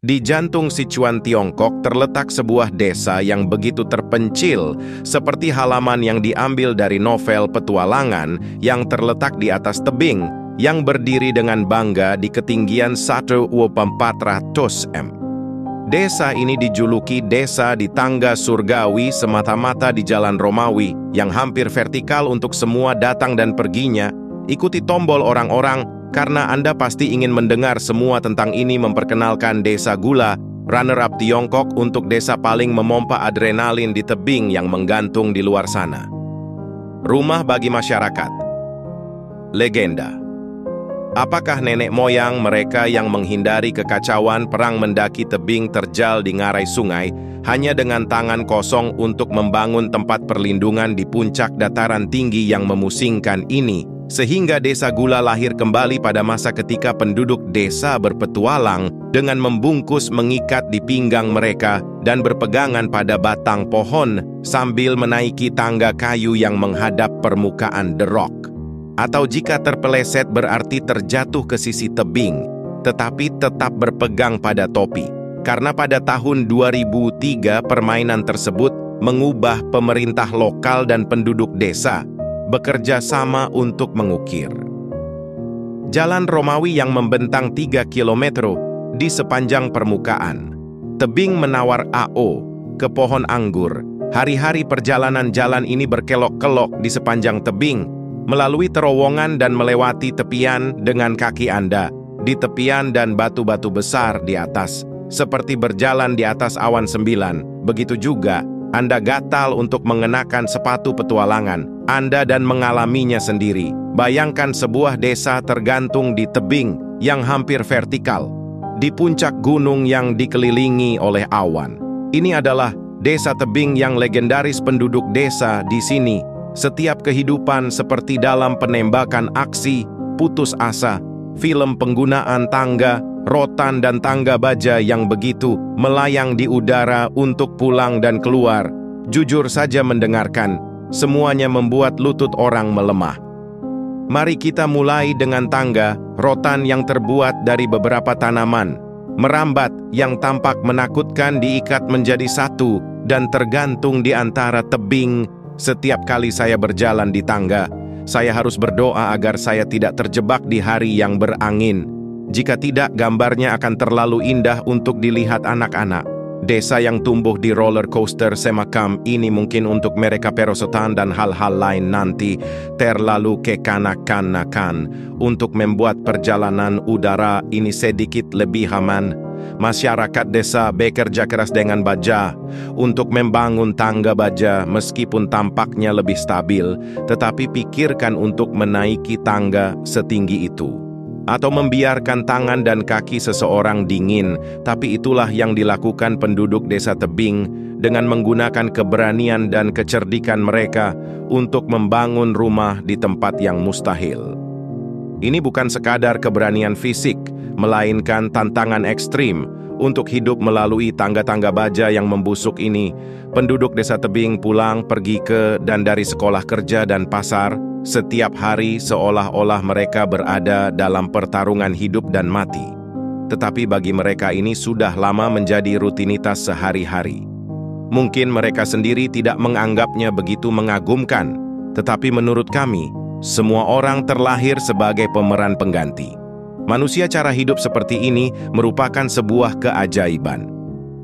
Di jantung Sichuan, Tiongkok, terletak sebuah desa yang begitu terpencil, seperti halaman yang diambil dari novel petualangan yang terletak di atas tebing, yang berdiri dengan bangga di ketinggian 1.400 m. Desa ini dijuluki desa di tangga surgawi semata-mata di Jalan Romawi, yang hampir vertikal untuk semua datang dan perginya. Ikuti tombol orang-orang, karena Anda pasti ingin mendengar semua tentang ini. Memperkenalkan Desa Gula, runner-up Tiongkok untuk desa paling memompa adrenalin di tebing yang menggantung di luar sana. Rumah bagi masyarakat. Legenda. Apakah nenek moyang mereka yang menghindari kekacauan perang mendaki tebing terjal di ngarai sungai hanya dengan tangan kosong untuk membangun tempat perlindungan di puncak dataran tinggi yang memusingkan ini, sehingga Desa Gula lahir kembali pada masa ketika penduduk desa berpetualang dengan membungkus mengikat di pinggang mereka dan berpegangan pada batang pohon sambil menaiki tangga kayu yang menghadap permukaan The Rock. Atau jika terpeleset berarti terjatuh ke sisi tebing, tetapi tetap berpegang pada topi. Karena pada tahun 2003 permainan tersebut mengubah pemerintah lokal dan penduduk desa bekerja sama untuk mengukir. Jalan Romawi yang membentang 3 km di sepanjang permukaan. Tebing menawar AO ke pohon anggur. Hari-hari perjalanan jalan ini berkelok-kelok di sepanjang tebing, melalui terowongan dan melewati tepian dengan kaki Anda, di tepian dan batu-batu besar di atas, seperti berjalan di atas awan 9. Begitu juga, Anda gatal untuk mengenakan sepatu petualangan Anda dan mengalaminya sendiri. Bayangkan sebuah desa tergantung di tebing yang hampir vertikal, di puncak gunung yang dikelilingi oleh awan. Ini adalah desa tebing yang legendaris. Penduduk desa di sini, setiap kehidupan seperti dalam penembakan aksi, putus asa, film penggunaan tangga, rotan dan tangga baja yang begitu melayang di udara untuk pulang dan keluar. Jujur saja mendengarkan, semuanya membuat lutut orang melemah. Mari kita mulai dengan tangga, rotan yang terbuat dari beberapa tanaman, merambat yang tampak menakutkan diikat menjadi satu dan tergantung di antara tebing. Setiap kali saya berjalan di tangga, saya harus berdoa agar saya tidak terjebak di hari yang berangin. Jika tidak, gambarnya akan terlalu indah untuk dilihat anak-anak. Desa yang tumbuh di roller coaster semakam ini mungkin untuk mereka perosotan dan hal-hal lain nanti terlalu kekanak-kanakan untuk membuat perjalanan udara ini sedikit lebih aman. Masyarakat desa bekerja keras dengan baja untuk membangun tangga baja meskipun tampaknya lebih stabil, tetapi pikirkan untuk menaiki tangga setinggi itu. Atau membiarkan tangan dan kaki seseorang dingin, tapi itulah yang dilakukan penduduk desa tebing dengan menggunakan keberanian dan kecerdikan mereka untuk membangun rumah di tempat yang mustahil. Ini bukan sekadar keberanian fisik, melainkan tantangan ekstrim untuk hidup melalui tangga-tangga baja yang membusuk ini. Penduduk desa tebing pulang, pergi ke dan dari sekolah, kerja, dan pasar setiap hari seolah-olah mereka berada dalam pertarungan hidup dan mati. Tetapi bagi mereka ini sudah lama menjadi rutinitas sehari-hari. Mungkin mereka sendiri tidak menganggapnya begitu mengagumkan, tetapi menurut kami, semua orang terlahir sebagai pemeran pengganti. Manusia cara hidup seperti ini merupakan sebuah keajaiban.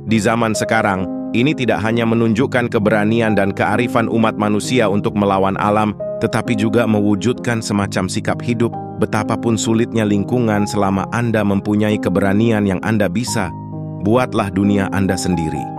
Di zaman sekarang, ini tidak hanya menunjukkan keberanian dan kearifan umat manusia untuk melawan alam, tetapi juga mewujudkan semacam sikap hidup. Betapapun sulitnya lingkungan, selama Anda mempunyai keberanian yang Anda bisa, buatlah dunia Anda sendiri.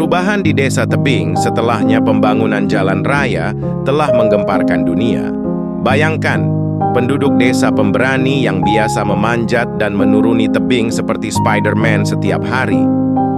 Perubahan di desa tebing setelahnya pembangunan jalan raya telah menggemparkan dunia. Bayangkan, penduduk desa pemberani yang biasa memanjat dan menuruni tebing seperti Spider-Man setiap hari.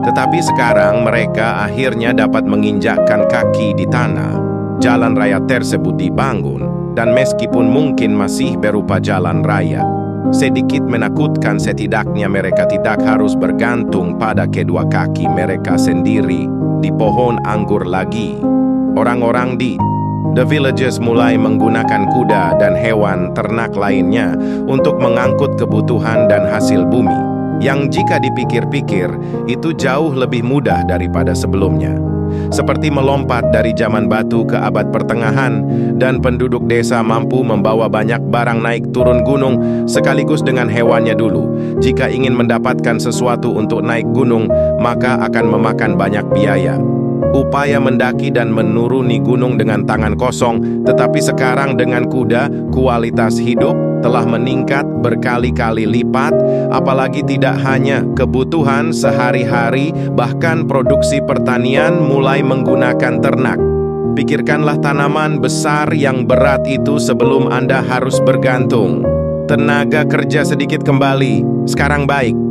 Tetapi sekarang mereka akhirnya dapat menginjakkan kaki di tanah. Jalan raya tersebut dibangun, dan meskipun mungkin masih berupa jalan raya, sedikit menakutkan setidaknya mereka tidak harus bergantung pada kedua kaki mereka sendiri di pohon anggur lagi. Orang-orang di The Villages mulai menggunakan kuda dan hewan ternak lainnya untuk mengangkut kebutuhan dan hasil bumi, yang jika dipikir-pikir itu jauh lebih mudah daripada sebelumnya. Seperti melompat dari zaman batu ke abad pertengahan, dan penduduk desa mampu membawa banyak barang naik turun gunung sekaligus dengan hewannya dulu. Jika ingin mendapatkan sesuatu untuk naik gunung, maka akan memakan banyak biaya. Upaya mendaki dan menuruni gunung dengan tangan kosong, tetapi sekarang dengan kuda, kualitas hidup telah meningkat berkali-kali lipat, apalagi tidak hanya kebutuhan sehari-hari, bahkan produksi pertanian mulai menggunakan ternak. Pikirkanlah tanaman besar yang berat itu sebelum Anda harus bergantung. Tenaga kerja sedikit kembali, sekarang baik.